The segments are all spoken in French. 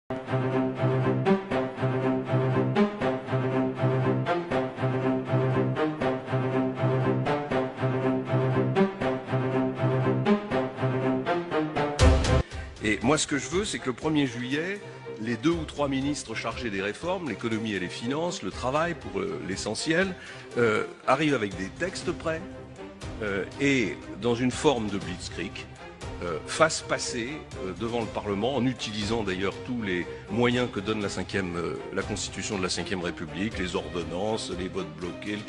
Et moi, ce que je veux, c'est que le 1er juillet, les 2 ou 3 ministres chargés des réformes, l'économie et les finances, le travail pour l'essentiel, arrivent avec des textes prêts et dans une forme de blitzkrieg, fassent passer devant le Parlement, en utilisant d'ailleurs tous les moyens que donne la Constitution de la Ve République, les ordonnances, les votes bloqués, le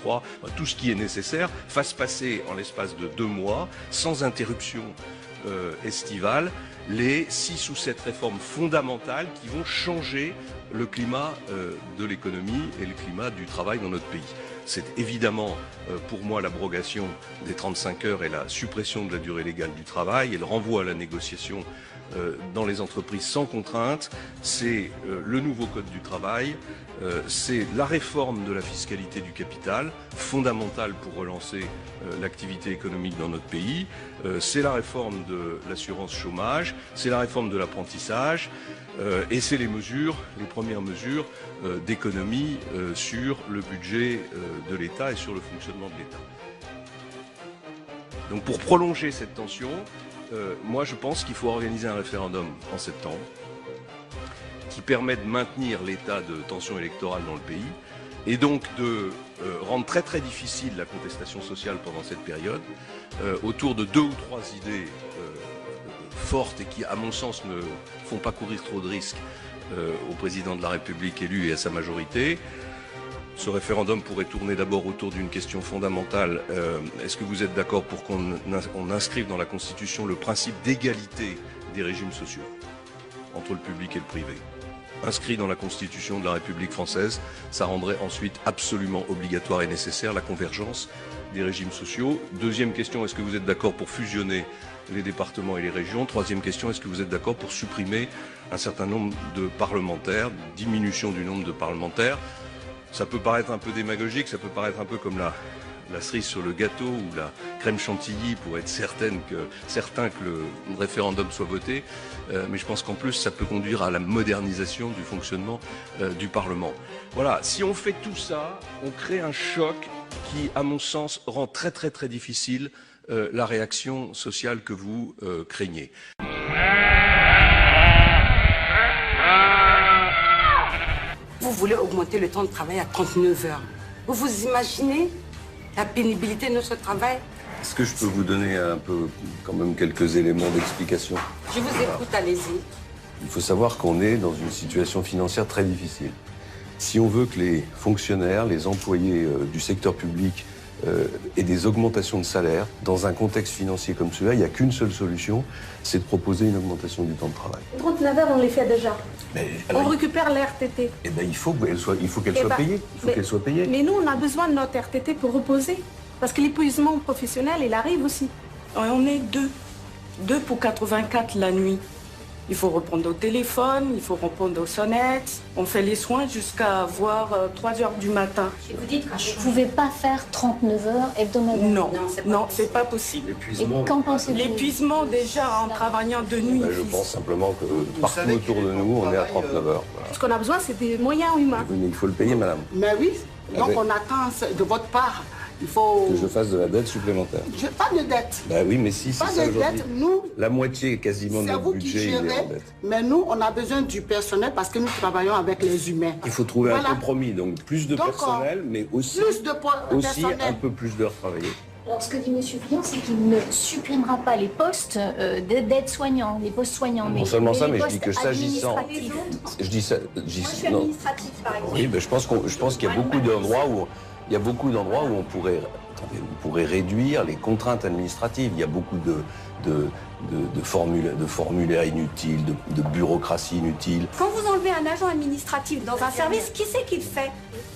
49.3, tout ce qui est nécessaire, fassent passer en l'espace de 2 mois, sans interruption estivale, les 6 ou 7 réformes fondamentales qui vont changer le climat de l'économie et le climat du travail dans notre pays. C'est évidemment pour moi l'abrogation des 35 heures et la suppression de la durée légale du travail et le renvoi à la négociation dans les entreprises sans contrainte. C'est le nouveau code du travail, c'est la réforme de la fiscalité du capital, fondamentale pour relancer l'activité économique dans notre pays, c'est la réforme de l'assurance chômage, c'est la réforme de l'apprentissage et c'est les premières mesures d'économie sur le budget de l'État et sur le fonctionnement de l'État. Donc pour prolonger cette tension, moi je pense qu'il faut organiser un référendum en septembre qui permet de maintenir l'état de tension électorale dans le pays et donc de rendre très très difficile la contestation sociale pendant cette période autour de 2 ou 3 idées fortes et qui à mon sens ne font pas courir trop de risques au président de la République élu et à sa majorité. Ce référendum pourrait tourner d'abord autour d'une question fondamentale. Est-ce que vous êtes d'accord pour qu'on inscrive dans la Constitution le principe d'égalité des régimes sociaux entre le public et le privé? Inscrit dans la Constitution de la République française, ça rendrait ensuite absolument obligatoire et nécessaire la convergence des régimes sociaux. Deuxième question, est-ce que vous êtes d'accord pour fusionner les départements et les régions? Troisième question, est-ce que vous êtes d'accord pour supprimer un certain nombre de parlementaires, diminution du nombre de parlementaires? Ça peut paraître un peu démagogique, ça peut paraître un peu comme la cerise sur le gâteau ou la crème chantilly pour être certain que le référendum soit voté, mais je pense qu'en plus ça peut conduire à la modernisation du fonctionnement du Parlement. Voilà, si on fait tout ça, on crée un choc qui, à mon sens, rend très très très difficile la réaction sociale que vous craignez. Vous voulez augmenter le temps de travail à 39 heures. Vous vous imaginez la pénibilité de notre travail? Est-ce que je peux vous donner un peu, quand même, quelques éléments d'explication? Je vous écoute, allez-y. Il faut savoir qu'on est dans une situation financière très difficile. Si on veut que les fonctionnaires, les employés du secteur public aient des augmentations de salaire, dans un contexte financier comme celui-là, il n'y a qu'une seule solution, c'est de proposer une augmentation du temps de travail. 39 heures, on les fait déjà. Mais, alors, on récupère la RTT. Eh bien, il faut qu'elle soit payée. Mais nous, on a besoin de notre RTT pour reposer. Parce que l'épuisement professionnel, il arrive aussi. On est deux pour 84 la nuit. Il faut répondre au téléphone, il faut répondre aux sonnettes. On fait les soins jusqu'à 3 heures du matin. Et vous dites que je ne pouvais pas faire 39 heures hebdomadaires? Non, c'est pas possible. Et qu'en pensez-vous? L'épuisement déjà en travaillant de nuit. Je pense simplement que partout autour de nous, on est à 39 heures. Voilà. Ce qu'on a besoin, c'est des moyens humains. Oui, mais il faut le payer, madame. Mais oui, donc on attend de votre part. Il faut... Que je fasse de la dette supplémentaire. Pas de dette. Ben oui, mais si, c'est ça aujourd'hui. Nous, la moitié quasiment de notre budget, il est en dette. Mais nous, on a besoin du personnel parce que nous travaillons avec les humains. Il faut trouver un compromis, donc plus de personnel, mais aussi un peu plus d'heures travaillées. Alors, ce que dit M. Fillon, c'est qu'il ne supprimera pas les postes d'aide-soignants, les postes soignants. Non seulement ça, mais je dis que s'agissant... Je dis ça... Moi, je suis administratif, par exemple. Oui, mais je pense qu'il y a beaucoup d'endroits où... Il y a beaucoup d'endroits où on pourrait réduire les contraintes administratives. Il y a beaucoup de formulaires inutiles, de bureaucratie inutile. Quand vous enlevez un agent administratif dans un service, qui c'est qui le fait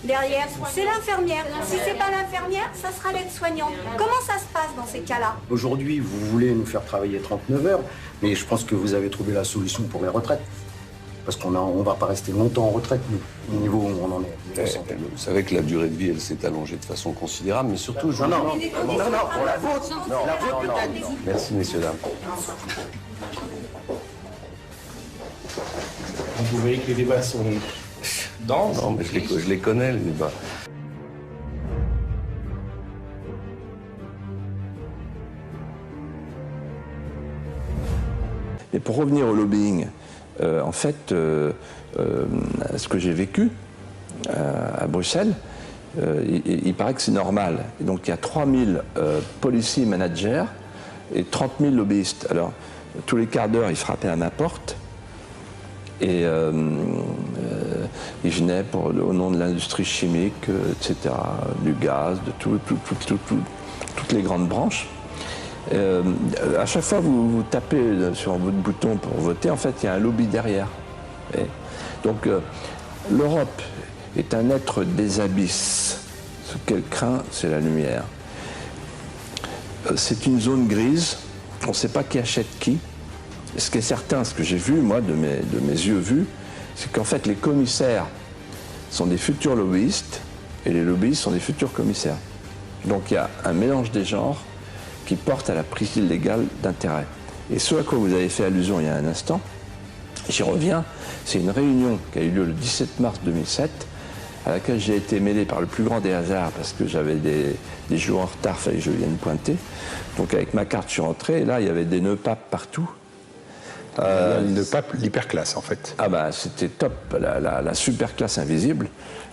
derrière? C'est l'infirmière. Si c'est pas l'infirmière, ça sera l'aide-soignante. Comment ça se passe dans ces cas-là? Aujourd'hui, vous voulez nous faire travailler 39 heures, mais je pense que vous avez trouvé la solution pour les retraites. Parce qu'on ne va pas rester longtemps en retraite, nous, au niveau où on en est. Vous savez que la durée de vie, elle s'est allongée de façon considérable, mais surtout... Non, pour la vôtre. Non. Merci, messieurs, dames. Vous voyez que les débats sont denses. Non, mais je les connais, les débats. Et pour revenir au lobbying, en fait, ce que j'ai vécu à Bruxelles, il paraît que c'est normal. Et donc il y a 3000 policy managers et 30 000 lobbyistes. Alors, tous les quarts d'heure, ils frappaient à ma porte. Et ils venaient au nom de l'industrie chimique, etc., du gaz, de toutes les grandes branches. À chaque fois que vous tapez sur votre bouton pour voter, en fait, il y a un lobby derrière. Et donc, l'Europe est un être des abysses. Ce qu'elle craint, c'est la lumière. C'est une zone grise. On ne sait pas qui achète qui. Ce qui est certain, ce que j'ai vu, moi, de mes yeux vus, c'est qu'en fait, les commissaires sont des futurs lobbyistes et les lobbyistes sont des futurs commissaires. Donc, il y a un mélange des genres qui porte à la prise illégale d'intérêt. Et ce à quoi vous avez fait allusion il y a un instant, j'y reviens, c'est une réunion qui a eu lieu le 17 mars 2007, à laquelle j'ai été mêlé par le plus grand des hasards, parce que j'avais des jours en retard, il fallait que je vienne pointer. Donc avec ma carte, je suis rentré, et là, il y avait des nœuds papes partout. Le pape, l'hyperclasse, en fait. Ah bah, c'était top, la super classe invisible.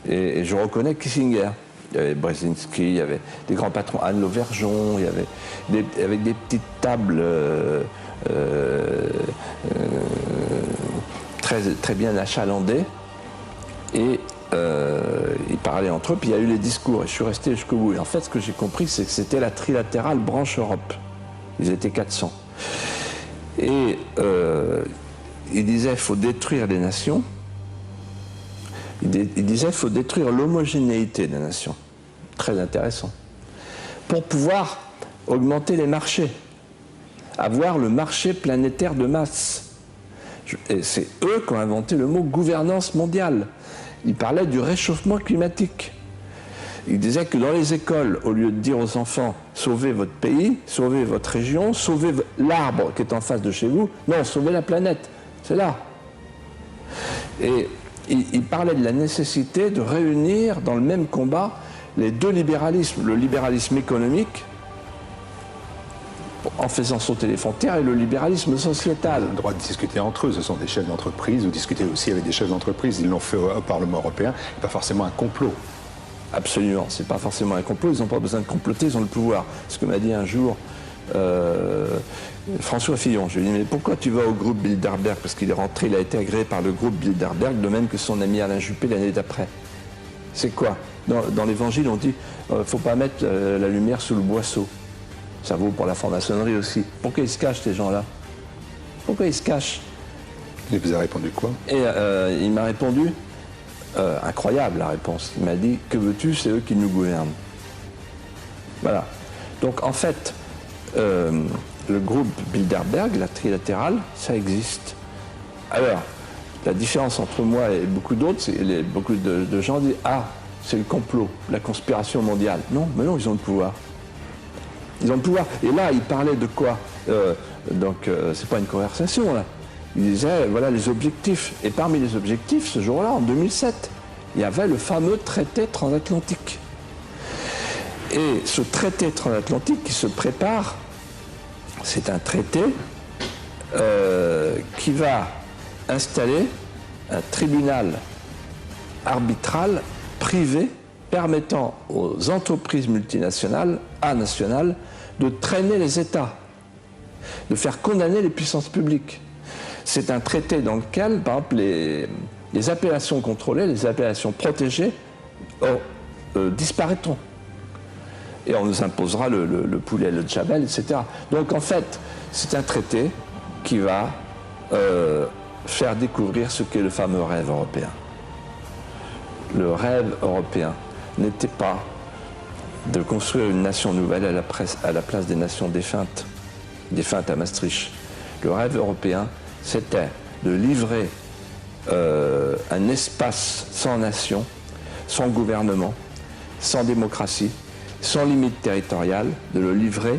Et je reconnais Kissinger. Il y avait Brzezinski, il y avait des grands patrons, Anne Lauvergeon, il y avait avec des petites tables très bien achalandées. Et ils parlaient entre eux, puis il y a eu les discours, et je suis resté jusqu'au bout. Et en fait, ce que j'ai compris, c'est que c'était la trilatérale branche Europe. Ils étaient 400. Et il disait qu'il faut détruire les nations. Il disait qu'il faut détruire l'homogénéité des nations. Très intéressant. Pour pouvoir augmenter les marchés. Avoir le marché planétaire de masse. Et c'est eux qui ont inventé le mot gouvernance mondiale. Ils parlaient du réchauffement climatique. Il disait que dans les écoles, au lieu de dire aux enfants « sauvez votre pays, sauvez votre région, sauvez l'arbre qui est en face de chez vous », non, sauvez la planète, c'est là. Et il parlait de la nécessité de réunir dans le même combat les deux libéralismes, le libéralisme économique, en faisant sauter les frontières, et le libéralisme sociétal. Ils ont le droit de discuter entre eux, ce sont des chefs d'entreprise, ou discuter aussi avec des chefs d'entreprise, ils l'ont fait au Parlement européen, pas forcément un complot. Absolument, c'est pas forcément un complot, ils n'ont pas besoin de comploter, ils ont le pouvoir. Ce que m'a dit un jour François Fillon, je lui ai dit, mais pourquoi tu vas au groupe Bilderberg? Parce qu'il est rentré, il a été agréé par le groupe Bilderberg, de même que son ami Alain Juppé l'année d'après. C'est quoi? Dans l'Évangile, on dit, faut pas mettre la lumière sous le boisseau. Ça vaut pour la franc-maçonnerie aussi. Pourquoi ils se cachent, ces gens-là? Pourquoi ils se cachent? Il vous a répondu quoi? Et il m'a répondu, incroyable la réponse, il m'a dit, que veux-tu, c'est eux qui nous gouvernent. Voilà. Donc en fait, le groupe Bilderberg, la trilatérale, ça existe. Alors, la différence entre moi et beaucoup d'autres, c'est beaucoup de gens disent, ah, c'est le complot, la conspiration mondiale. Non, mais non, ils ont le pouvoir. Ils ont le pouvoir. Et là, ils parlaient de quoi? Donc, c'est pas une conversation, là. Ils disaient, voilà les objectifs. Et parmi les objectifs, ce jour-là, en 2007, il y avait le fameux traité transatlantique. Et ce traité transatlantique qui se prépare, c'est un traité qui va installer un tribunal arbitral privé permettant aux entreprises multinationales, nationales, de traîner les États, de faire condamner les puissances publiques. C'est un traité dans lequel, par exemple, les appellations contrôlées, les appellations protégées disparaîtront. Et on nous imposera le poulet, le djabel, etc. Donc en fait, c'est un traité qui va faire découvrir ce qu'est le fameux rêve européen. Le rêve européen n'était pas de construire une nation nouvelle à la place des nations défuntes à Maastricht. Le rêve européen, c'était de livrer un espace sans nation, sans gouvernement, sans démocratie, sans limite territoriale, de le livrer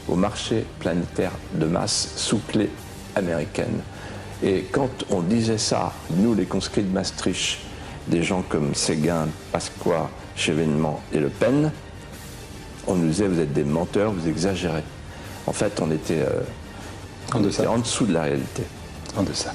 au marché planétaire de masse sous clé américaine. Et quand on disait ça, nous les conscrits de Maastricht, des gens comme Séguin, Pasqua, Chevènement et Le Pen, on nous disait vous êtes des menteurs, vous exagérez. En fait, on était en dessous de la réalité. En deçà.